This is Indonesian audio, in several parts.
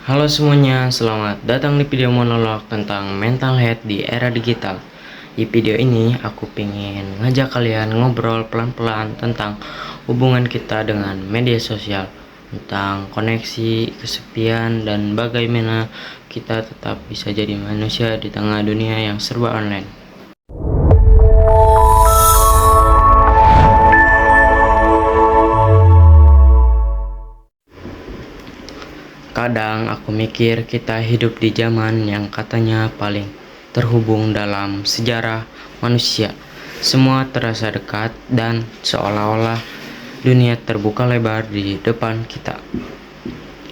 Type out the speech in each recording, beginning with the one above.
Halo semuanya, selamat datang di video monolog tentang mental health di era digital. Di video ini aku pengen ngajak kalian ngobrol pelan-pelan tentang hubungan kita dengan media sosial, tentang koneksi, kesepian, dan bagaimana kita tetap bisa jadi manusia di tengah dunia yang serba online. Kadang aku mikir kita hidup di zaman yang katanya paling terhubung dalam sejarah manusia. Semua terasa dekat dan seolah-olah dunia terbuka lebar di depan kita.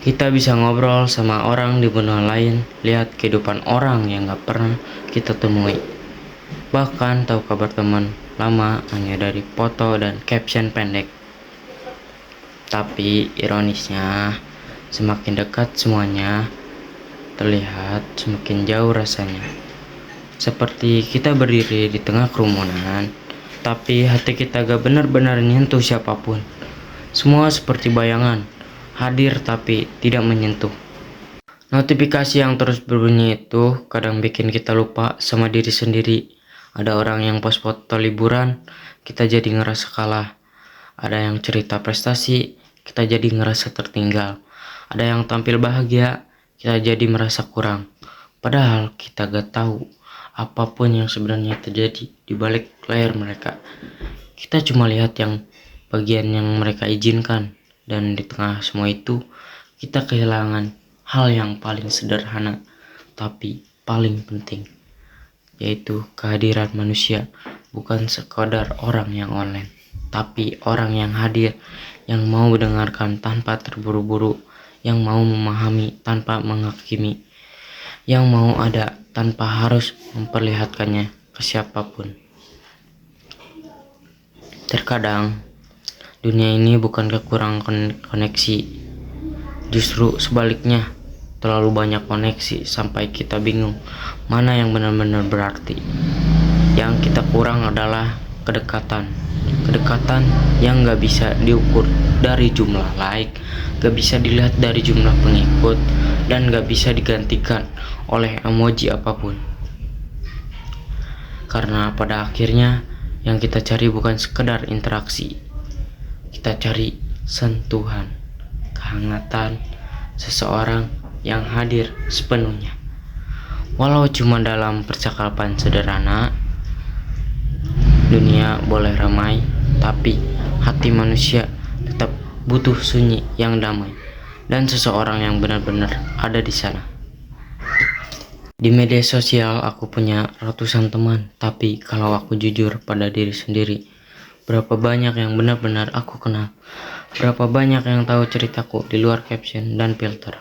Kita bisa ngobrol sama orang di benua lain, lihat kehidupan orang yang gak pernah kita temui. Bahkan tahu kabar teman lama hanya dari foto dan caption pendek. Tapi ironisnya, semakin dekat semuanya terlihat, semakin jauh rasanya. Seperti kita berdiri di tengah kerumunan, tapi hati kita gak benar-benar nyentuh siapapun. Semua seperti bayangan, hadir tapi tidak menyentuh. Notifikasi yang terus berbunyi itu kadang bikin kita lupa sama diri sendiri. Ada orang yang post foto liburan, kita jadi ngerasa kalah. Ada yang cerita prestasi, kita jadi ngerasa tertinggal. Ada yang tampil bahagia, kita jadi merasa kurang. Padahal kita gak tahu apapun yang sebenarnya terjadi di balik layar mereka. Kita cuma lihat yang bagian yang mereka izinkan. Dan di tengah semua itu, kita kehilangan hal yang paling sederhana tapi paling penting, yaitu kehadiran manusia. Bukan sekadar orang yang online, tapi orang yang hadir, yang mau mendengarkan tanpa terburu-buru, yang mau memahami tanpa menghakimi, yang mau ada tanpa harus memperlihatkannya ke siapapun. Terkadang dunia ini bukan kekurangan koneksi, justru sebaliknya, terlalu banyak koneksi sampai kita bingung mana yang benar-benar berarti. Yang kita kurang adalah kedekatan yang gak bisa diukur dari jumlah like, gak bisa dilihat dari jumlah pengikut, dan gak bisa digantikan oleh emoji apapun. Karena pada akhirnya yang kita cari bukan sekedar interaksi, kita cari sentuhan, kehangatan seseorang yang hadir sepenuhnya. Walau cuma dalam percakapan sederhana. Dunia boleh ramai, tapi hati manusia tetap butuh sunyi yang damai dan seseorang yang benar-benar ada di sana. Di media sosial aku punya ratusan teman, tapi kalau aku jujur pada diri sendiri, berapa banyak yang benar-benar aku kenal? Berapa banyak yang tahu ceritaku di luar caption dan filter?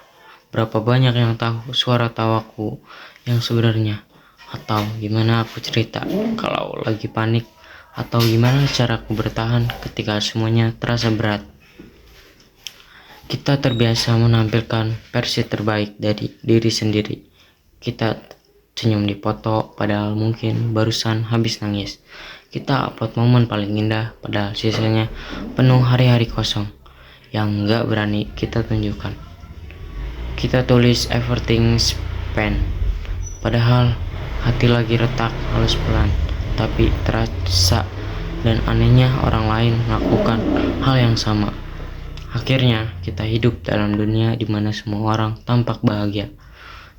Berapa banyak yang tahu suara tawaku yang sebenarnya? Atau gimana aku cerita kalau lagi panik? Atau gimana caraku bertahan ketika semuanya terasa berat? Kita terbiasa menampilkan versi terbaik dari diri sendiri. Kita senyum di foto padahal mungkin barusan habis nangis. Kita upload momen paling indah padahal sisanya penuh hari-hari kosong yang gak berani kita tunjukkan. Kita tulis everything's fine padahal hati lagi retak halus pelan, tapi terasa dan anehnya orang lain melakukan hal yang sama. Akhirnya kita hidup dalam dunia di mana semua orang tampak bahagia,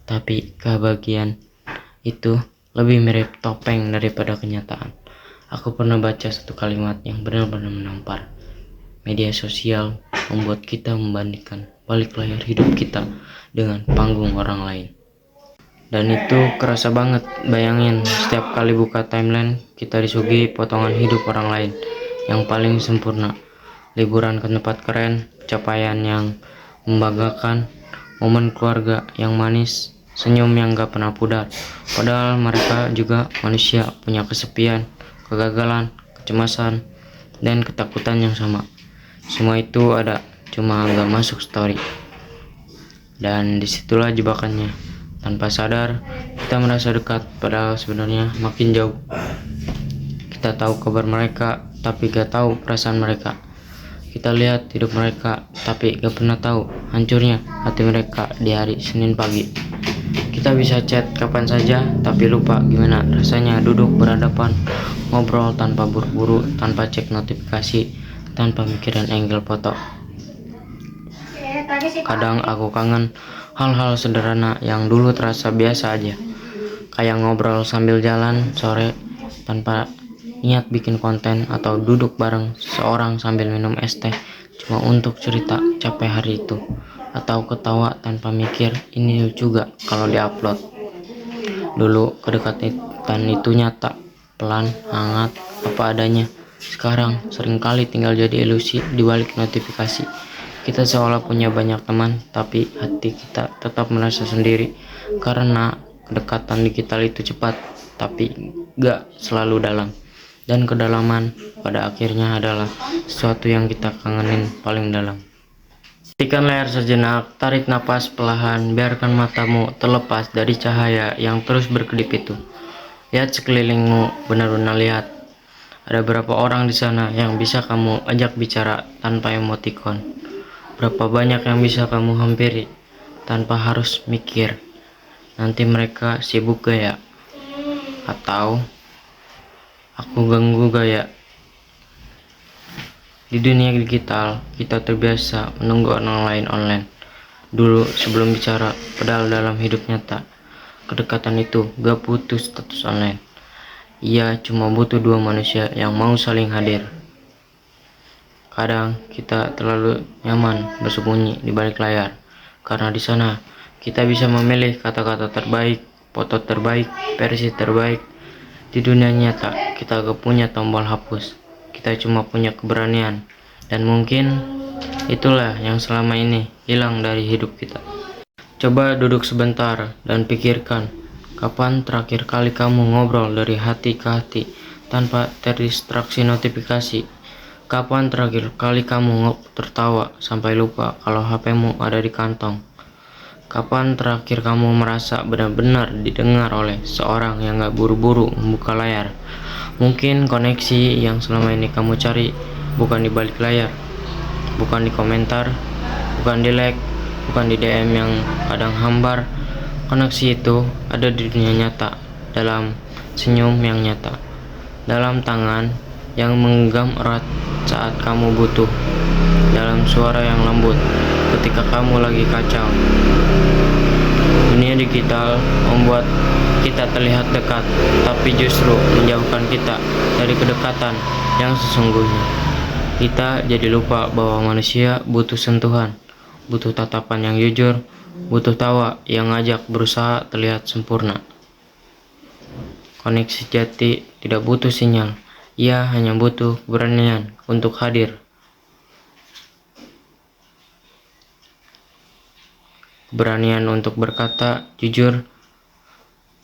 tapi kebahagiaan itu lebih mirip topeng daripada kenyataan. Aku pernah baca satu kalimat yang benar-benar menampar. Media sosial membuat kita membandingkan balik layar hidup kita dengan panggung orang lain. Dan itu kerasa banget. Bayangin, setiap kali buka timeline, kita disuguhi potongan hidup orang lain yang paling sempurna. Liburan ke tempat keren, pencapaian yang membanggakan, momen keluarga yang manis, senyum yang gak pernah pudar. Padahal mereka juga manusia, punya kesepian, kegagalan, kecemasan, dan ketakutan yang sama. Semua itu ada, cuma gak masuk story. Dan disitulah jebakannya. Tanpa sadar, kita merasa dekat, padahal sebenarnya makin jauh. Kita tahu kabar mereka, tapi gak tahu perasaan mereka. Kita lihat hidup mereka, tapi gak pernah tahu hancurnya hati mereka di hari Senin pagi. Kita bisa chat kapan saja, tapi lupa gimana rasanya duduk berhadapan, ngobrol tanpa buru-buru, tanpa cek notifikasi, tanpa mikirin angle foto. Kadang aku kangen hal-hal sederhana yang dulu terasa biasa aja, kayak ngobrol sambil jalan sore tanpa niat bikin konten, atau duduk bareng seorang sambil minum es teh cuma untuk cerita capek hari itu, atau ketawa tanpa mikir ini lucu gak kalau diupload. Dulu kedekatan itu nyata, pelan, hangat, apa adanya. Sekarang seringkali tinggal jadi ilusi di balik notifikasi. Kita seolah punya banyak teman, tapi hati kita tetap merasa sendiri karena kedekatan digital itu cepat, tapi gak selalu dalam. Dan kedalaman pada akhirnya adalah sesuatu yang kita kangenin paling dalam. Hentikan layar sejenak, tarik napas perlahan, biarkan matamu terlepas dari cahaya yang terus berkedip itu. Lihat sekelilingmu, benar-benar lihat. Ada berapa orang di sana yang bisa kamu ajak bicara tanpa emotikon? Berapa banyak yang bisa kamu hampiri tanpa harus mikir, nanti mereka sibuk gaya? Atau aku ganggu gaya? Di dunia digital, kita terbiasa menunggu orang lain online dulu sebelum bicara, padahal dalam hidup nyata, kedekatan itu gak butuh status online. Ia cuma butuh dua manusia yang mau saling hadir. Kadang kita terlalu nyaman bersembunyi di balik layar, karena di sana kita bisa memilih kata-kata terbaik, foto terbaik, versi terbaik. Di dunia nyata, kita gak punya tombol hapus. Kita cuma punya keberanian. Dan mungkin itulah yang selama ini hilang dari hidup kita. Coba duduk sebentar dan pikirkan, kapan terakhir kali kamu ngobrol dari hati ke hati tanpa terdistraksi notifikasi? Kapan terakhir kali kamu tertawa sampai lupa kalau HP-mu ada di kantong? Kapan terakhir kamu merasa benar-benar didengar oleh seorang yang gak buru-buru membuka layar? Mungkin koneksi yang selama ini kamu cari bukan di balik layar, bukan di komentar, bukan di like, bukan di DM yang kadang hambar. Koneksi itu ada di dunia nyata, dalam senyum yang nyata, dalam tangan yang menggenggam erat saat kamu butuh, dalam suara yang lembut ketika kamu lagi kacau. Dunia digital membuat kita terlihat dekat, tapi justru menjauhkan kita dari kedekatan yang sesungguhnya. Kita jadi lupa bahwa manusia butuh sentuhan, butuh tatapan yang jujur, butuh tawa yang ngajak berusaha terlihat sempurna. Koneksi sejati tidak butuh sinyal, ia hanya butuh keberanian untuk hadir. Keberanian untuk berkata jujur,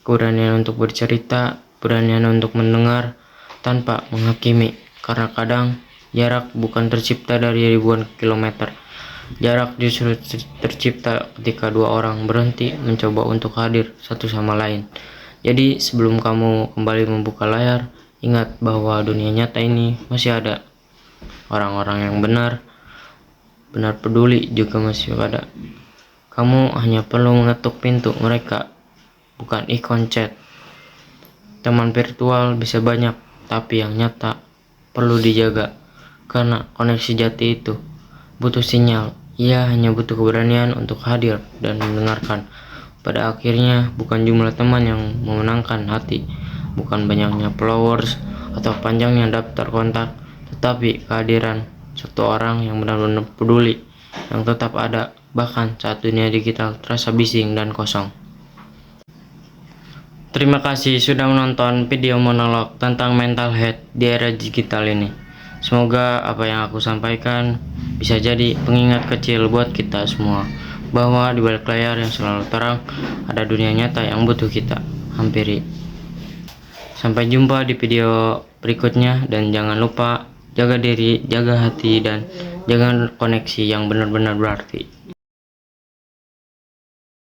keberanian untuk bercerita, keberanian untuk mendengar tanpa menghakimi. Karena kadang jarak bukan tercipta dari ribuan kilometer. Jarak justru tercipta ketika dua orang berhenti mencoba untuk hadir satu sama lain. Jadi sebelum kamu kembali membuka layar, ingat bahwa dunia nyata ini masih ada. Orang-orang yang benar peduli juga masih ada. Kamu hanya perlu mengetuk pintu mereka, bukan ikon chat. Teman virtual bisa banyak, tapi yang nyata perlu dijaga. Karena koneksi jati itu butuh sinyal, ia hanya butuh keberanian untuk hadir dan mendengarkan. Pada akhirnya bukan jumlah teman yang memenangkan hati, bukan banyaknya followers atau panjangnya daftar kontak, tetapi kehadiran satu orang yang benar-benar peduli, yang tetap ada bahkan saat dunia digital terasa bising dan kosong. Terima kasih sudah menonton video monolog tentang mental health di era digital ini. Semoga apa yang aku sampaikan bisa jadi pengingat kecil buat kita semua, bahwa di balik layar yang selalu terang ada dunia nyata yang butuh kita hampiri. Sampai jumpa di video berikutnya, dan jangan lupa jaga diri, jaga hati, dan jaga koneksi yang benar-benar berarti.